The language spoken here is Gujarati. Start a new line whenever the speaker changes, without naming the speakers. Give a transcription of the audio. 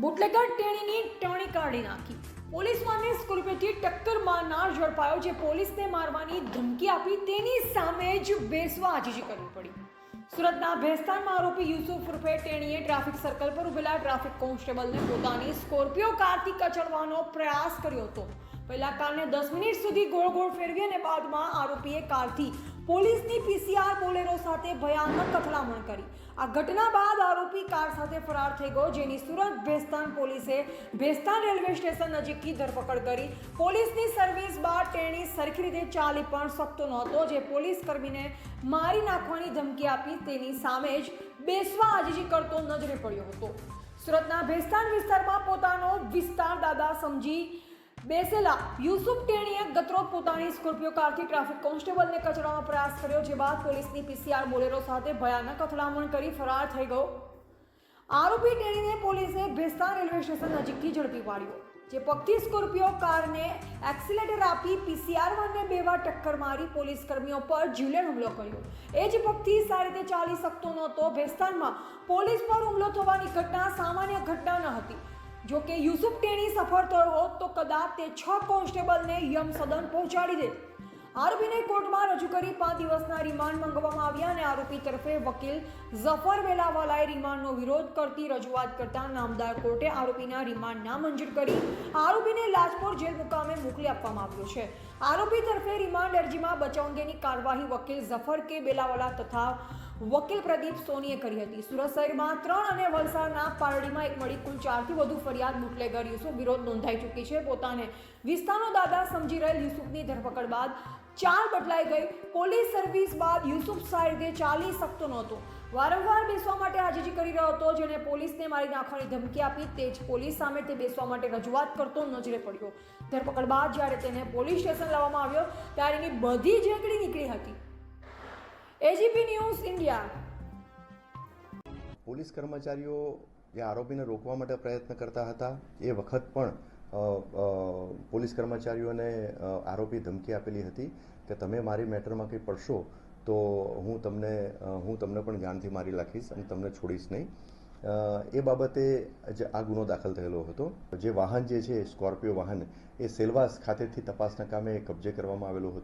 બુટલેગર ટેણીની ટણી કાઢી નાખી। પોલીસવાળાને સ્કોર્પિયોથી ટક્કર મારનાર ઝડપાયો, જે પોલીસને મારવાની ધમકી આપી તેની સામે જ બેસવા આજીજી કરવી પડી। સુરતના ભેસ્તાનમાં આરોપી યુસુફ ઉર્ફે ટેણીએ ટ્રાફિક સર્કલ પર ઉભેલા ટ્રાફિક કોન્સ્ટેબલને પોતાની સ્કોર્પિયો કારથી કચડવાનો પ્રયાસ કર્યો હતો। પહેલા કારને 10 મિનિટ સુધી ગોળ ગોળ ફેરવી અને બાદમાં આરોપીએ કારથી પોલીસની પીસીઆર બોલેરો સાથે ભયાનક અથડામણ કરી। આ ઘટના બાદ આરોપી કાર સાથે ફરાર થઈ ગયો, જેની સુરત ભેસ્તાન પોલીસે ભેસ્તાન રેલવે સ્ટેશન નજીકથી ધરપકડ કરી। પોલીસની સર્વિસ બાદ ટેણી સરખી રીતે ચાલી પણ શકતો નહોતો, જે પોલીસ કર્મીને મારી નાખવાની ધમકી આપી તેની સામે જ બેસવા આજીજી કરતો નજરે પડ્યો હતો। સુરતના ભેસ્તાન વિસ્તારમાં પોતાનો વિસ્તાર દાદા સમજી બેસેલા યુસુફ ટેણીએ ગતરોજ પોતાની સ્કોર્પિયો કારથી ટ્રાફિક કોન્સ્ટેબલને કચડવાનો પ્રયાસ કર્યો, જે બાદ પોલીસની પીસીઆર બોલેરો સાથે ભયાનક અથડામણ કરી ફરાર થઈ ગયો। આરોપી ટેણીને પોલીસે ભેસ્તાન રેલવે સ્ટેશન નજીકથી ઝડપી પાડ્યો, જે પગથી સ્કોર્પિયો કારને એક્સિલેટર આપી પીસીઆર વાનને બે વાર ટક્કર મારી પોલીસ કર્મીઓ પર જીવલેણ હુમલો કર્યો। એ જ પગથી સારી રીતે ચાલી શકતો નહોતો। ભેસ્તાનમાં પોલીસ પર હુમલો થવાની ઘટના સામાન્ય ઘટના ન હતી। જો કે યુસુફ ટેણી સફળ થયો હોત તો કદાચ તે 6 કોન્સ્ટેબલને યમસદન પહોંચાડી દે। આરોપીને કોર્ટમાં રજૂ કરી 5 દિવસના રિમાન્ડ માંગવામાં આવ્યા અને આરોપી તરફે વકીલ ઝફર વેલાવાલાએ રિમાન્ડનો વિરોધ કરતી રજૂઆત કરતા નામદાર કોર્ટે આરોપીના રિમાન્ડ નામંજૂર કરી આરોપીને લાજપોર જેલ મુકામે મોકલી આપવામાં આવ્યો છે। આરોપી તરફે રિમાન્ડ અરજીમાં બચાવ અંગેની કાર્યવાહી વકીલ ઝફર કે બેલાવાલા તથા વકીલ પ્રદીપ સોનીએ કરી હતી। સુરત શહેરમાં 3 અને વલસાડના પારડીમાં એક મળી કુલ 4 થી વધુ ફરિયાદ બુટલેગર યુસુફ વિરોધ નોંધાઈ ચૂકી છે। પોતાને વિસ્તારનો દાદા સમજી રહેલ યુસુફની ધરપકડ બાદ ચાલ બદલાઈ ગઈ। પોલીસ સર્વિસ બાદ યુસુફ સારી રીતે ચાલી શકતો નહોતો, વારંવાર બેસવા માટે આજીજી કરી રહ્યો હતો, જેને પોલીસને મારી નાખવાની ધમકી આપી તે જ પોલીસ સામે તે બેસવા માટે રજૂઆત કરતો નજરે પડ્યો। ધરપકડ બાદ જ્યારે તેને પોલીસ સ્ટેશન લાવવામાં આવ્યો ત્યારે એની બધી ઝેકડી નીકળી હતી। AGP news India.
પોલીસ કર્મચારીઓ જે આરોપીને રોકવા માટે પ્રયત્ન કરતા હતા એ વખત પણ પોલીસ કર્મચારીઓને આરોપી ધમકી આપેલી હતી કે તમે મારી મેટરમાં કંઈ પડશો તો હું તમને પણ જાનથી મારી નાખીશ અને તમને છોડીશ નહીં। એ બાબતે જ આ ગુનો દાખલ થયેલો હતો। જે વાહન જે છે સ્કોર્પિયો વાહન એ સેલવાસ ખાતેથી તપાસના કામે કબજે કરવામાં આવેલો હતો।